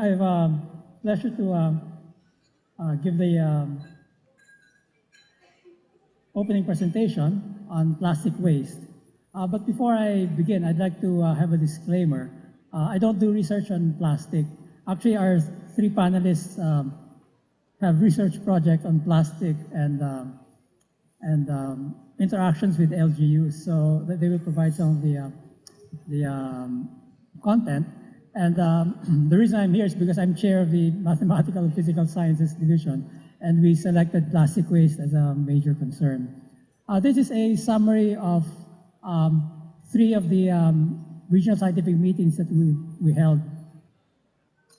I have a pleasure to give the opening presentation on plastic waste. But before I begin, I'd like to have a disclaimer. I don't do research on plastic. Actually, our three panelists have research projects on plastic and interactions with LGUs, so that they will provide some of the content. And the reason I'm here is because I'm chair of the Mathematical and Physical Sciences Division, and we selected plastic waste as a major concern. This is a summary of three of the regional scientific meetings that we held.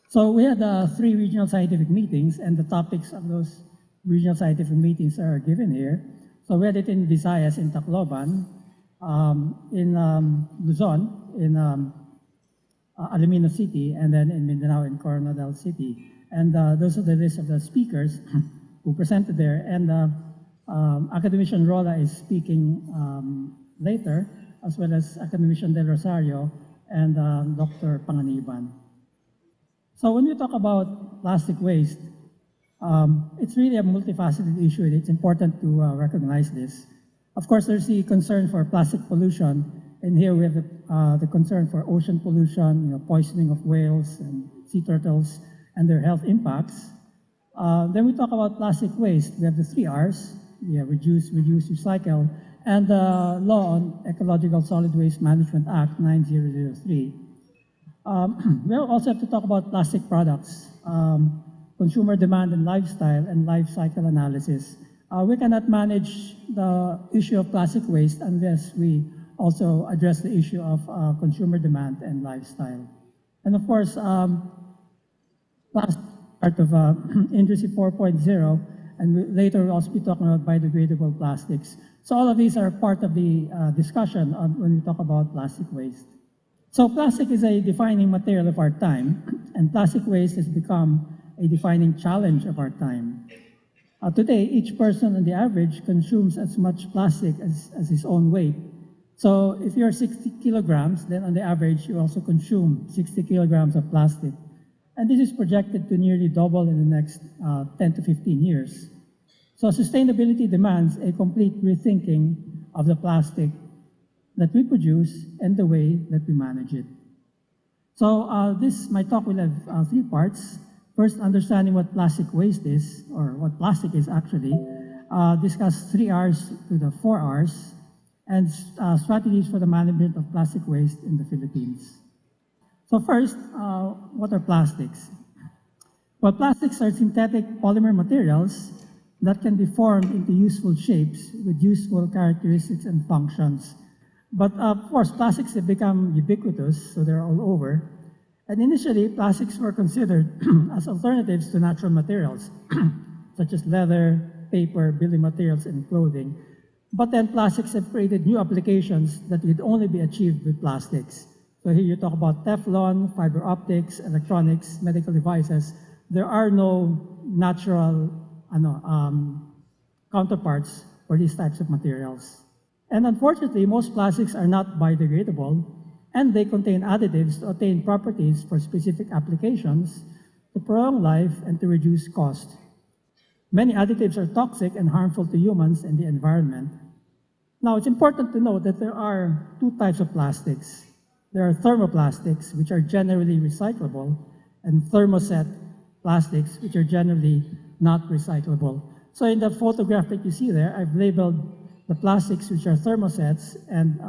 So we had three regional scientific meetings, and the topics of those regional scientific meetings are given here. So we had it in Visayas, in Tacloban, in Luzon, in Alumino City, and then in Mindanao, in Coronadal City. And those are the list of the speakers who presented there. And academician Rola is speaking later, as well as academician Del Rosario and Dr. Panganiban. So when we talk about plastic waste, it's really a multifaceted issue, and it's important to recognize this. Of course, there's the concern for plastic pollution, and here we have the concern for ocean pollution, poisoning of whales and sea turtles, and their health impacts. Then we talk about plastic waste. We have the 3 R's, reduce, reduce, recycle, and the law on Ecological Solid Waste Management Act 9003. We also have to talk about plastic products, consumer demand and lifestyle, and life cycle analysis. We cannot manage the issue of plastic waste unless we also address the issue of consumer demand and lifestyle. And of course, plastic part of Industry 4.0, and later we'll also be talking about biodegradable plastics. So all of these are part of the discussion when we talk about plastic waste. So plastic is a defining material of our time, and plastic waste has become a defining challenge of our time. Today, each person on the average consumes as much plastic as his own weight. So if you're 60 kilograms, then on the average, you also consume 60 kilograms of plastic. And this is projected to nearly double in the next 10 to 15 years. So sustainability demands a complete rethinking of the plastic that we produce and the way that we manage it. So my talk will have 3 parts. First, understanding what plastic waste is, or what plastic is actually. Discuss 3 R's to the 4 R's, and strategies for the management of plastic waste in the Philippines. So first, what are plastics? Well, plastics are synthetic polymer materials that can be formed into useful shapes with useful characteristics and functions. But of course, plastics have become ubiquitous, so they're all over. And initially, plastics were considered as alternatives to natural materials, such as leather, paper, building materials, and clothing. But then plastics have created new applications that could only be achieved with plastics. So here you talk about Teflon, fiber optics, electronics, medical devices. There are no natural counterparts for these types of materials. And unfortunately, most plastics are not biodegradable, and they contain additives to attain properties for specific applications, to prolong life, and to reduce cost. Many additives are toxic and harmful to humans and the environment. Now, it's important to note that there are 2 types of plastics. There are thermoplastics, which are generally recyclable, and thermoset plastics, which are generally not recyclable. So in the photograph that you see there, I've labeled the plastics which are thermosets and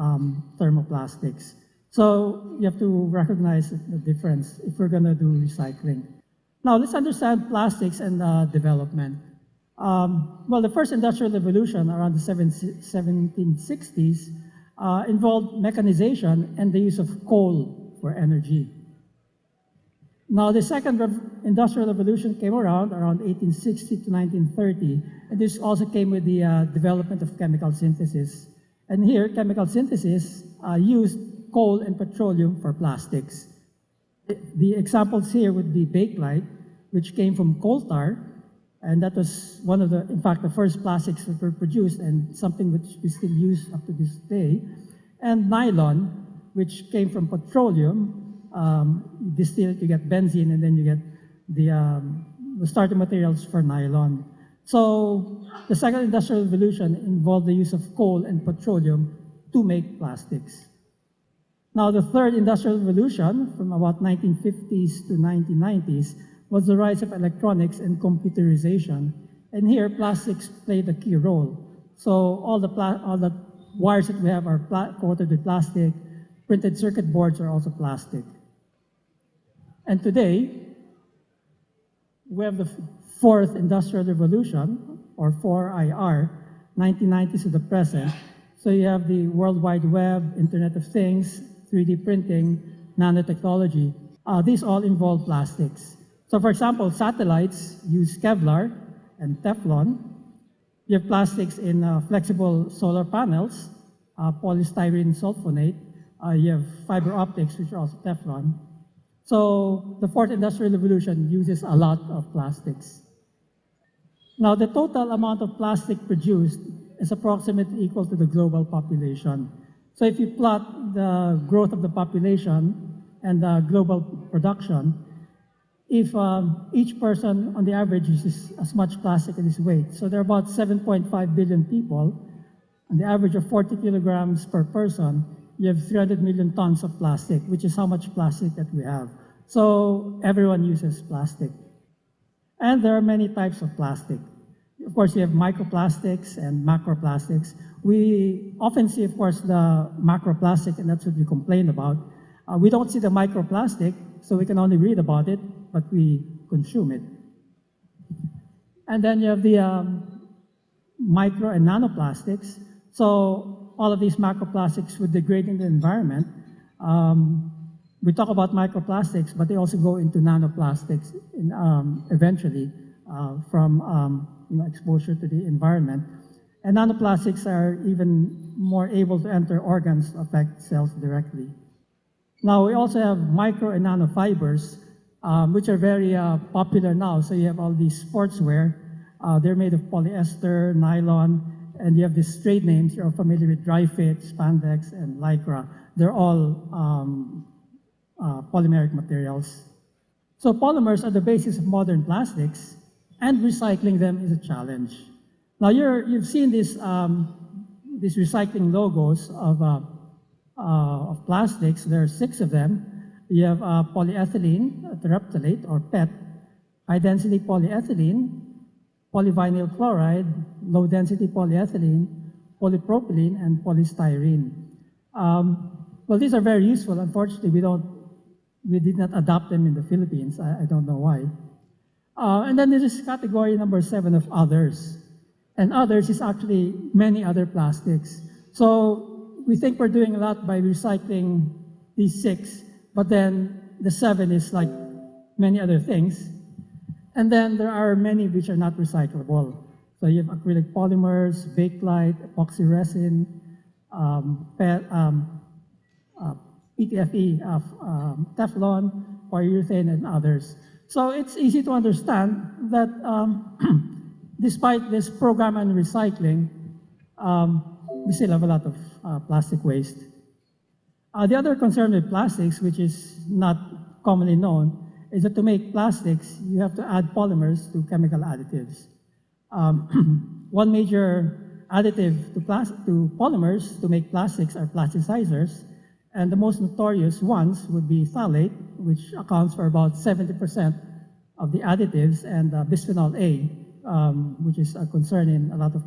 thermoplastics. So you have to recognize the difference if we're going to do recycling. Now, let's understand plastics and development. Well, the first industrial revolution around the 1760s involved mechanization and the use of coal for energy. Now, the second industrial revolution came around 1860 to 1930, and this also came with the development of chemical synthesis. And here, chemical synthesis used coal and petroleum for plastics. The examples here would be bakelite, which came from coal tar, and that was one of in fact, the first plastics that were produced and something which we still use up to this day. And nylon, which came from petroleum, you distill it, you get benzene, and then you get the starting materials for nylon. So the second industrial revolution involved the use of coal and petroleum to make plastics. Now the third industrial revolution, from about 1950s to 1990s, was the rise of electronics and computerization. And here, plastics played a key role. So all the wires that we have are coated with plastic. Printed circuit boards are also plastic. And today, we have the fourth industrial revolution, or 4IR, 1990s to the present. So you have the World Wide Web, Internet of Things, 3D printing, nanotechnology. These all involve plastics. So for example, satellites use Kevlar and Teflon. You have plastics in flexible solar panels, polystyrene sulfonate. You have fiber optics, which are also Teflon. So the fourth industrial revolution uses a lot of plastics. Now the total amount of plastic produced is approximately equal to the global population. So if you plot the growth of the population and the global production, if each person on the average uses as much plastic as his weight, so there are about 7.5 billion people, on the average of 40 kilograms per person, you have 300 million tons of plastic, which is how much plastic that we have. So everyone uses plastic. And there are many types of plastic. Of course, you have microplastics and macroplastics. We often see, of course, the macroplastic, and that's what we complain about. We don't see the microplastic, so we can only read about it, but we consume it. And then you have the micro and nanoplastics. So all of these macroplastics would degrade in the environment. We talk about microplastics, but they also go into nanoplastics eventually from exposure to the environment. And nanoplastics are even more able to enter organs to affect cells directly. Now, we also have micro and nanofibers, which are very popular now. So you have all these sportswear. They're made of polyester, nylon, and you have these trade names. You're familiar with dry fit, spandex, and lycra. They're all polymeric materials. So polymers are the basis of modern plastics, and recycling them is a challenge. Now you've seen these recycling logos of plastics. There are 6 of them. You have polyethylene terephthalate, or PET, high-density polyethylene, polyvinyl chloride, low-density polyethylene, polypropylene, and polystyrene. Well, these are very useful. Unfortunately, we did not adopt them in the Philippines. I don't know why. And then there is category number 7 of others. And others is actually many other plastics. So we think we're doing a lot by recycling these 6, but then the 7 is like many other things. And then there are many which are not recyclable. So you have acrylic polymers, bakelite, epoxy resin, PTFE, Teflon, polyurethane, and others. So it's easy to understand that despite this program on recycling, we still have a lot of plastic waste. The other concern with plastics, which is not commonly known, is that to make plastics, you have to add polymers to chemical additives. One major additive to polymers to make plastics are plasticizers, and the most notorious ones would be phthalate, which accounts for about 70% of the additives, and bisphenol A, which is a concern in a lot of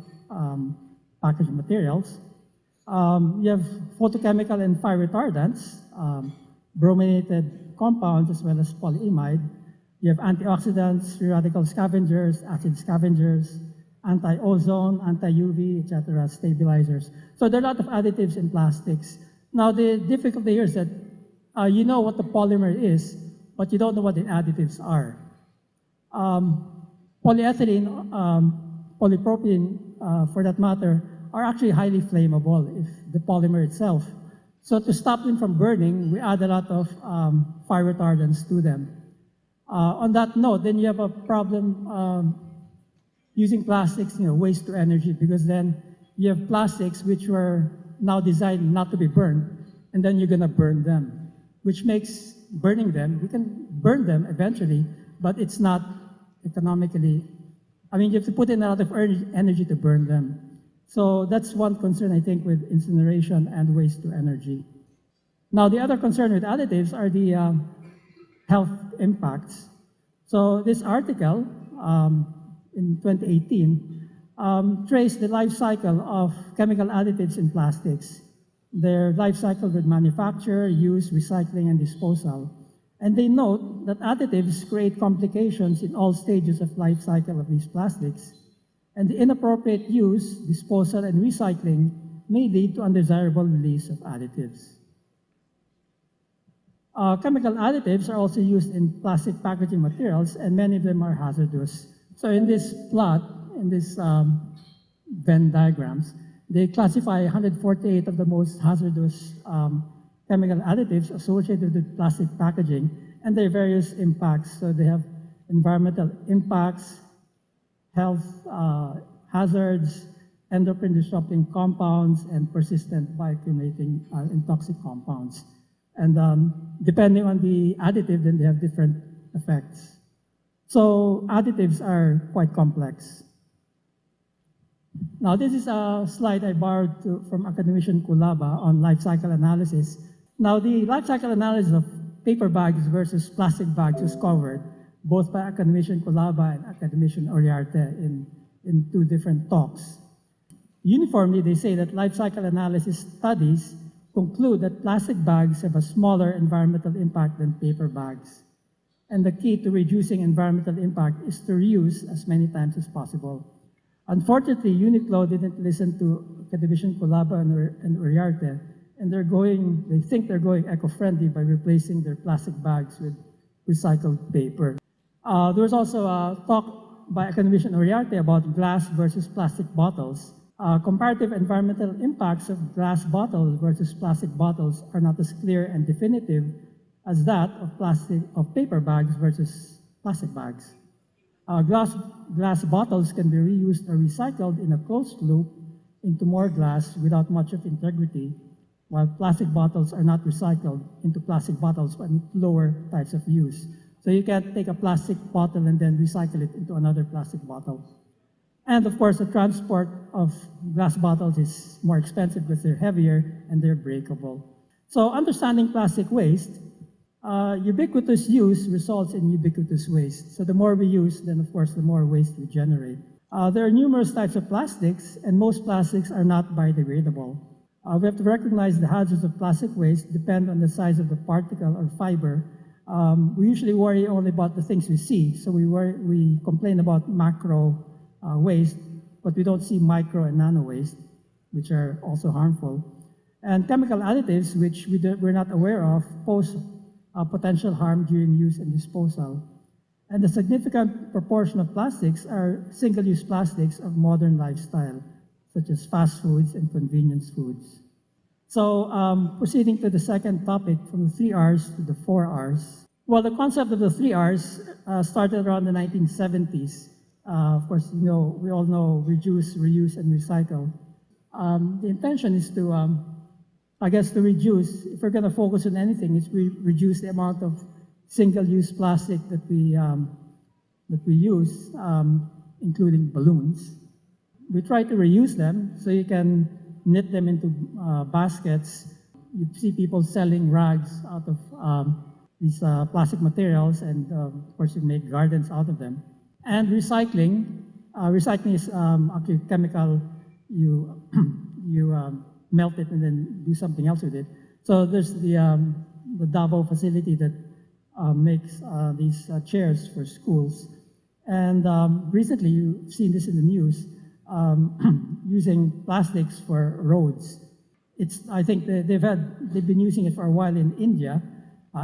packaging materials. You have photochemical and fire retardants, brominated compounds, as well as polyimide. You have antioxidants, free radical scavengers, acid scavengers, anti-ozone, anti-UV, etc., stabilizers. So there are a lot of additives in plastics. Now the difficulty here is that you know what the polymer is, but you don't know what the additives are. Polyethylene, polypropylene, for that matter, are actually highly flammable if the polymer itself. So to stop them from burning, we add a lot of fire retardants to them. On that note, then you have a problem using plastics, waste to energy, because then you have plastics which were now designed not to be burned, and then you're gonna burn them, which makes burning them, we can burn them eventually, but it's not economically, I mean, you have to put in a lot of energy to burn them. So that's one concern, I think, with incineration and waste to energy. Now, the other concern with additives are the health impacts. So this article in 2018 traced the life cycle of chemical additives in plastics, their life cycle with manufacture, use, recycling, and disposal. And they note that additives create complications in all stages of life cycle of these plastics, and the inappropriate use, disposal, and recycling may lead to undesirable release of additives. Chemical additives are also used in plastic packaging materials, and many of them are hazardous. So in this plot, in this Venn diagrams, they classify 148 of the most hazardous chemical additives associated with plastic packaging and their various impacts. So they have environmental impacts, health hazards, endocrine disrupting compounds, and persistent bioaccumulating and toxic compounds. And depending on the additive, then they have different effects. So additives are quite complex. Now, this is a slide I borrowed from academician Kulaba on life cycle analysis. Now, the life cycle analysis of paper bags versus plastic bags was covered both by academician Kulaba and academician Oriarte in two different talks. Uniformly, they say that life cycle analysis studies conclude that plastic bags have a smaller environmental impact than paper bags. And the key to reducing environmental impact is to reuse as many times as possible. Unfortunately, Uniqlo didn't listen to academician Kulaba and Uriarte, and they think they're going eco-friendly by replacing their plastic bags with recycled paper. There was also a talk by academician Uriarte about glass versus plastic bottles. Comparative environmental impacts of glass bottles versus plastic bottles are not as clear and definitive as that of paper bags versus plastic bags. Glass bottles can be reused or recycled in a closed loop into more glass without much of integrity, while plastic bottles are not recycled into plastic bottles but lower types of use. So you can't take a plastic bottle and then recycle it into another plastic bottle. And of course, the transport of glass bottles is more expensive because they're heavier and they're breakable. So understanding plastic waste, ubiquitous use results in ubiquitous waste. So the more we use, then of course, the more waste we generate. There are numerous types of plastics, and most plastics are not biodegradable. We have to recognize the hazards of plastic waste depend on the size of the particle or fiber. We usually worry only about the things we see. So we complain about macro waste, but we don't see micro and nano waste, which are also harmful. And chemical additives, which we're not aware of, pose potential harm during use and disposal. And a significant proportion of plastics are single-use plastics of modern lifestyle, such as fast foods and convenience foods. So proceeding to the second topic, from the 3 R's to the 4 R's. Well, the concept of the 3 R's started around the 1970s. Of course, we all know reduce, reuse, and recycle. The intention is to, to reduce. If we're going to focus on anything, it's reduce the amount of single-use plastic that we use, including balloons. We try to reuse them, so you can knit them into baskets. You see people selling rags out of these plastic materials, and of course, you make gardens out of them. And recycling is actually chemical. You melt it and then do something else with it. So there's the Davao facility that makes these chairs for schools. And recently, you've seen this in the news, using plastics for roads. I think they've been using it for a while in India.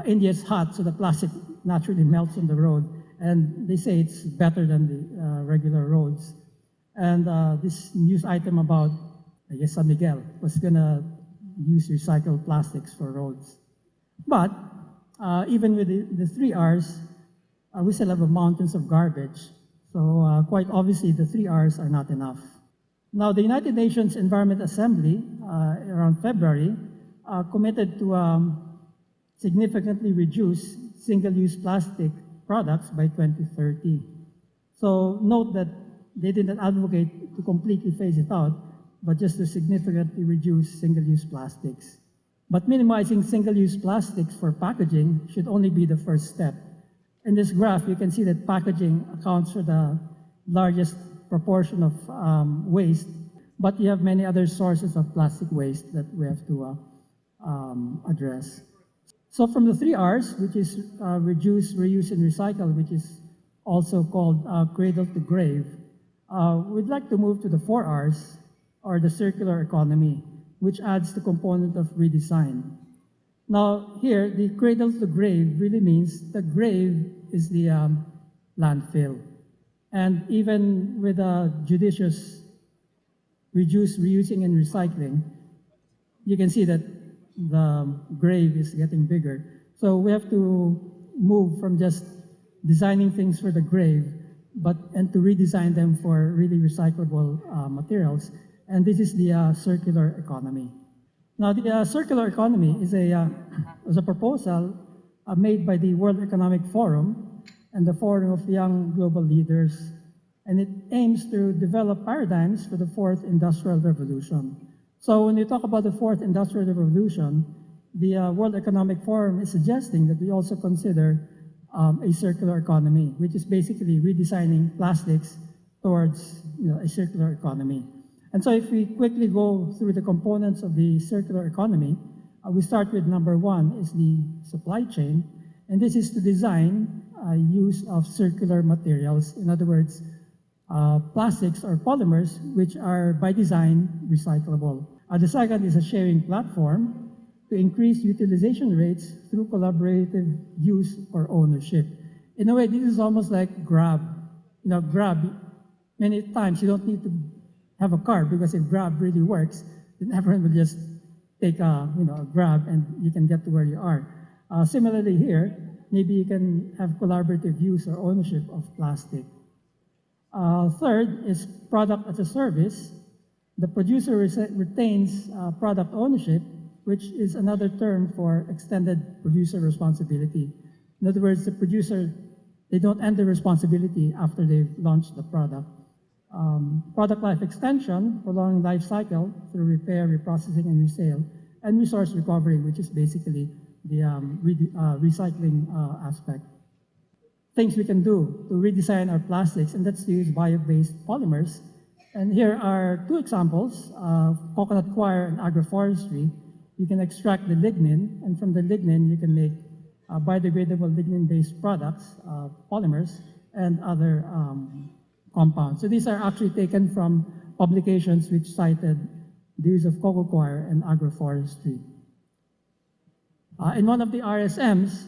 India is hot, so the plastic naturally melts on the road. And they say it's better than the regular roads. And this news item about, I guess, San Miguel was going to use recycled plastics for roads. But even with the 3 R's, we still have mountains of garbage. So quite obviously, the 3 R's are not enough. Now, the United Nations Environment Assembly, around February, committed to significantly reduce single-use plastic products by 2030. So note that they didn't advocate to completely phase it out, but just to significantly reduce single-use plastics. But minimizing single-use plastics for packaging should only be the first step. In this graph, you can see that packaging accounts for the largest proportion of waste, but you have many other sources of plastic waste that we have to address. So from the 3 R's, which is reduce, reuse, and recycle, which is also called cradle to grave, we'd like to move to the 4 R's, or the circular economy, which adds the component of redesign. Now here, the cradle to grave really means the grave is the landfill. And even with a judicious reduce, reusing, and recycling, you can see that the grave is getting bigger. So we have to move from just designing things for the grave, and to redesign them for really recyclable materials. And this is the circular economy. Now, the circular economy is a proposal made by the World Economic Forum and the Forum of Young Global Leaders, and it aims to develop paradigms for the 4th Industrial Revolution. So when you talk about the 4th Industrial Revolution, the World Economic Forum is suggesting that we also consider a circular economy, which is basically redesigning plastics towards a circular economy. And so if we quickly go through the components of the circular economy, we start with number 1 is the supply chain, and this is to design use of circular materials. In other words, plastics or polymers, which are by design recyclable. The second is a sharing platform to increase utilization rates through collaborative use or ownership. In a way, this is almost like Grab. Grab, many times you don't need to have a car, because if Grab really works, then everyone will just take a Grab and you can get to where you are. Similarly here, maybe you can have collaborative use or ownership of plastic. Third is product as a service. The producer retains product ownership, which is another term for extended producer responsibility. In other words, the producer, they don't end the responsibility after they've launched the product. Product life extension, prolonging life cycle through repair, reprocessing, and resale, and resource recovery, which is basically the recycling aspect. Things we can do to redesign our plastics, and that's to use bio-based polymers. And here are 2 examples, coconut coir and agroforestry. You can extract the lignin, and from the lignin you can make biodegradable lignin-based products, polymers, and other compounds. So these are actually taken from publications which cited the use of cocoa coir and agroforestry. In one of the RSMs,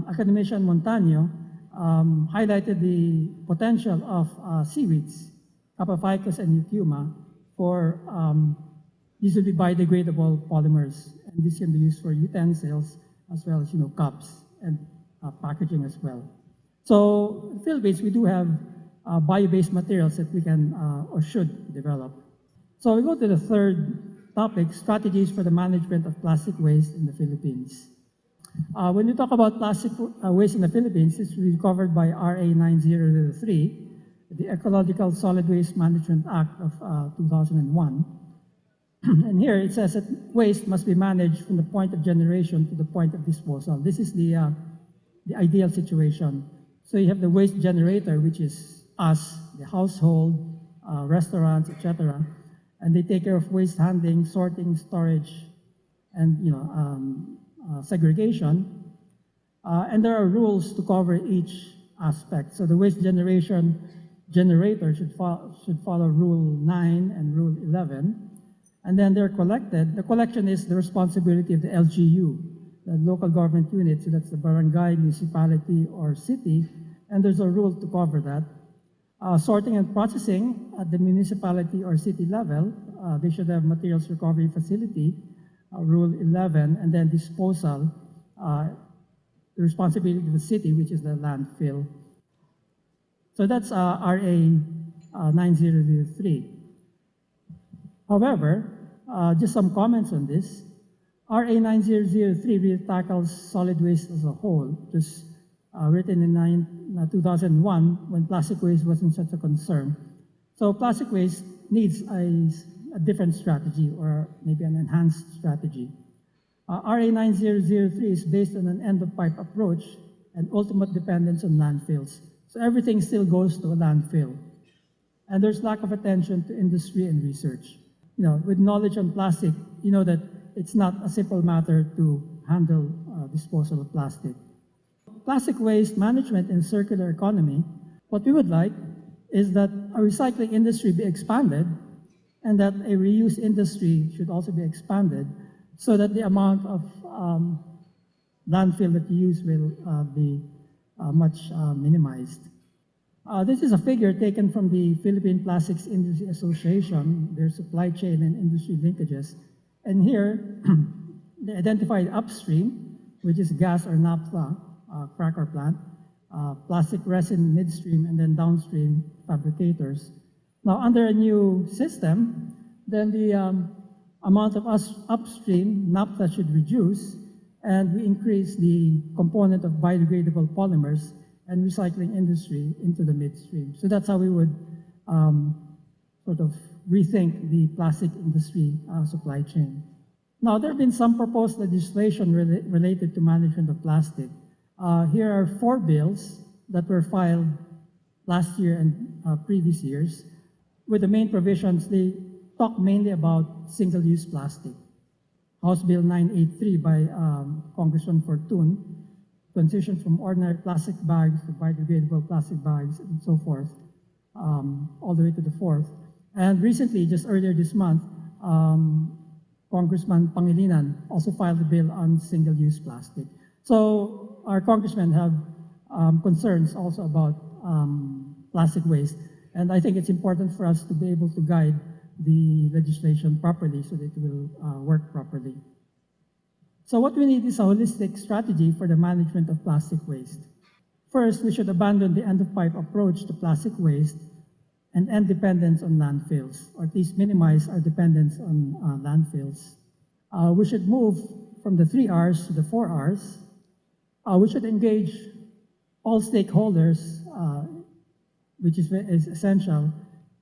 academician Montano highlighted the potential of seaweeds, Capophycus and Eucuma, for usually biodegradable polymers. And this can be used for utensils as well as cups and packaging as well. So in the Philippines, we do have bio-based materials that we can or should develop. So we go to the third topic, strategies for the management of plastic waste in the Philippines. When we talk about plastic waste in the Philippines, it's really covered by RA 9003, the Ecological Solid Waste Management Act of 2001. And here it says that waste must be managed from the point of generation to the point of disposal. This is the ideal situation. So you have the waste generator, which is us, the household, restaurants, etc., and they take care of waste handling, sorting, storage, and segregation. And there are rules to cover each aspect. So the waste generator should follow Rule 9 and Rule 11. And then they're collected. The collection is the responsibility of the LGU, the local government unit, so that's the barangay, municipality, or city, and there's a rule to cover that. Sorting and processing at the municipality or city level, they should have materials recovery facility, Rule 11, and then disposal, the responsibility of the city, which is the landfill. So that's RA 9003. However, just some comments on this. RA 9003 really tackles solid waste as a whole. Just written in 2001 when plastic waste wasn't such a concern. So plastic waste needs a different strategy, or maybe an enhanced strategy. RA 9003 is based on an end-of-pipe approach and ultimate dependence on landfills. So everything still goes to a landfill. And there's lack of attention to industry and research. With knowledge on plastic, you know that it's not a simple matter to handle disposal of plastic. Plastic waste management and circular economy, what we would like is that a recycling industry be expanded, and that a reuse industry should also be expanded, so that the amount of landfill that you use will be much minimized. This is a figure taken from the Philippine Plastics Industry Association, their supply chain and industry linkages. And here, they identified upstream, which is gas or naphtha cracker plant, plastic resin midstream, and then downstream fabricators. Now, under a new system, then the amount of upstream naphtha should reduce, and we increase the component of biodegradable polymers and recycling industry into the midstream. So that's how we would sort of rethink the plastic industry supply chain. Now, there have been some proposed legislation related to management of plastic. Here are 4 bills that were filed last year and previous years. With the main provisions, they talk mainly about single-use plastic. House Bill 983 by Congressman Fortun, transition from ordinary plastic bags to biodegradable plastic bags and so forth, all the way to the 4th. And recently, just earlier this month, Congressman Pangilinan also filed a bill on single-use plastic. So our congressmen have concerns also about plastic waste. And I think it's important for us to be able to guide the legislation properly so that it will work properly. So what we need is a holistic strategy for the management of plastic waste. First, we should abandon the end-of-pipe approach to plastic waste and end dependence on landfills, or at least minimize our dependence on landfills. We should move from the 3 R's to the 4 R's. We should engage all stakeholders, which is essential,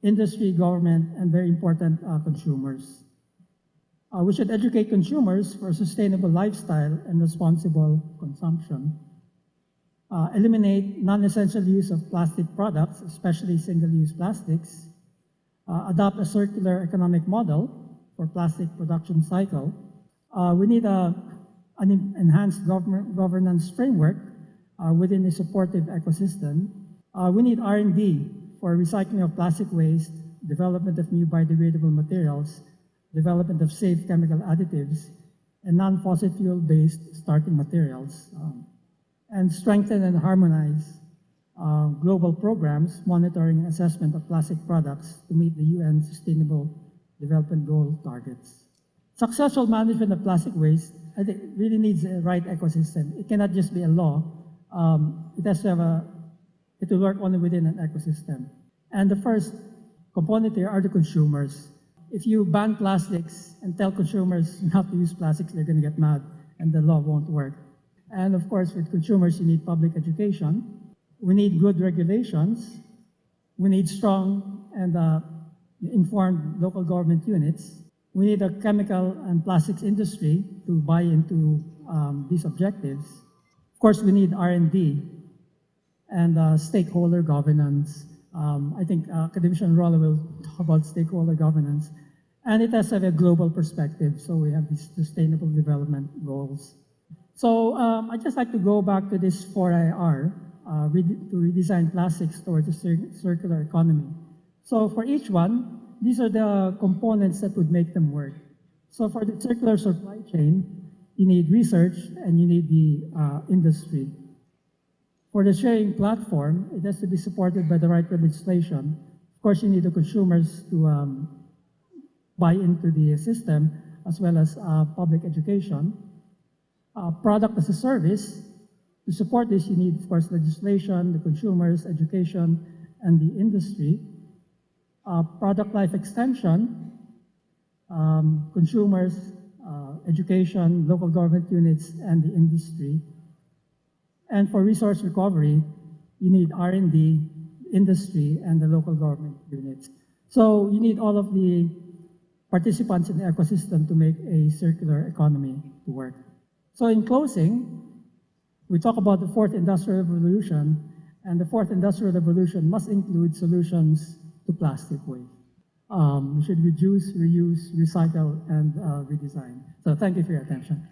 industry, government, and very important, consumers. We should educate consumers for a sustainable lifestyle and responsible consumption. Eliminate non-essential use of plastic products, especially single-use plastics. Adopt a circular economic model for plastic production cycle. We need an enhanced governance framework within a supportive ecosystem. We need R&D for recycling of plastic waste, development of new biodegradable materials, development of safe chemical additives, and non-fossil fuel-based starting materials, and strengthen and harmonize global programs monitoring and assessment of plastic products to meet the UN Sustainable Development Goal targets. Successful management of plastic waste, I think, really needs a right ecosystem. It cannot just be a law. It has to have it will work only within an ecosystem. And the first component here are the consumers. If you ban plastics and tell consumers not to use plastics, they're going to get mad and the law won't work. And of course, with consumers, you need public education. We need good regulations. We need strong and informed local government units. We need a chemical and plastics industry to buy into these objectives. Of course, we need R&D and stakeholder governance. I think academician Rolla will talk about stakeholder governance. And it has to have a global perspective, so we have these sustainable development goals. So I'd just like to go back to this 4IR, to redesign plastics towards a circular economy. So for each one, these are the components that would make them work. So for the circular supply chain, you need research and you need the industry. For the sharing platform, it has to be supported by the right legislation. Of course, you need the consumers to buy into the system, as well as public education. Product as a service, to support this, you need, of course, legislation, the consumers, education, and the industry. Product life extension, consumers, education, local government units, and the industry. And for resource recovery, you need R&D, industry, and the local government units. So you need all of the participants in the ecosystem to make a circular economy to work. So in closing, we talk about the fourth industrial revolution, and the fourth industrial revolution must include solutions to plastic waste. We should reduce, reuse, recycle, and redesign. So thank you for your attention.